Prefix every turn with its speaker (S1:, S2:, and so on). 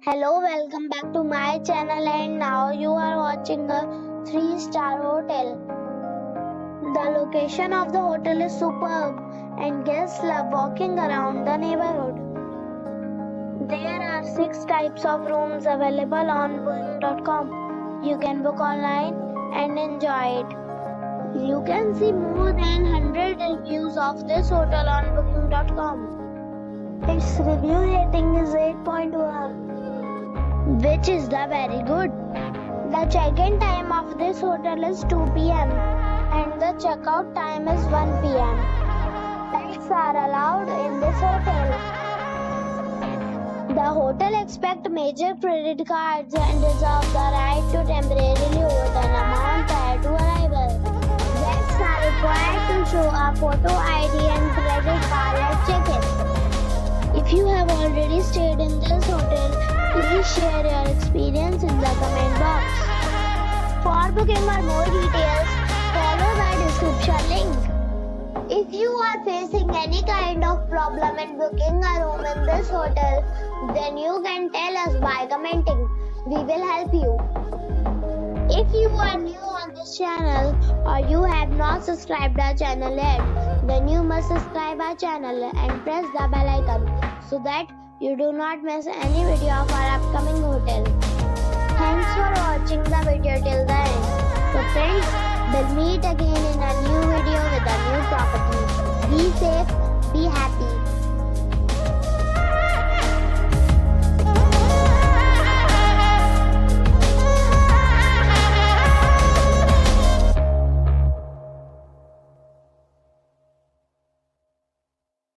S1: Hello, welcome back to my channel, and now you are watching a 3-star hotel. The location of the hotel is superb and guests love walking around the neighborhood. There are 6 types of rooms available on booking.com. You can book online and enjoy it. You can see more than 100 reviews of this hotel on booking.com. Its review rating is 8.1. which is the very good. The check-in time of this hotel is 2 p.m. and the check-out time is 1 p.m. Pets are allowed in this hotel. The hotel accepts major credit cards and reserves the right to temporarily hold an amount prior to arrival. Guests are required to show a photo ID and credit card at check-in. If you have already stayed in this hotel, please share your experience in the comment box. For booking or more details, follow the description link. If you are facing any kind of problem in booking a room in this hotel, then you can tell us by commenting. We will help you. If you are new on this channel or you have not subscribed our channel yet, then you must subscribe our channel and press the bell icon so that you do not miss any video of our upcoming hotel. Thanks for watching the video till the end. So friends, we'll meet again in a new video with a new property. Be safe, be happy.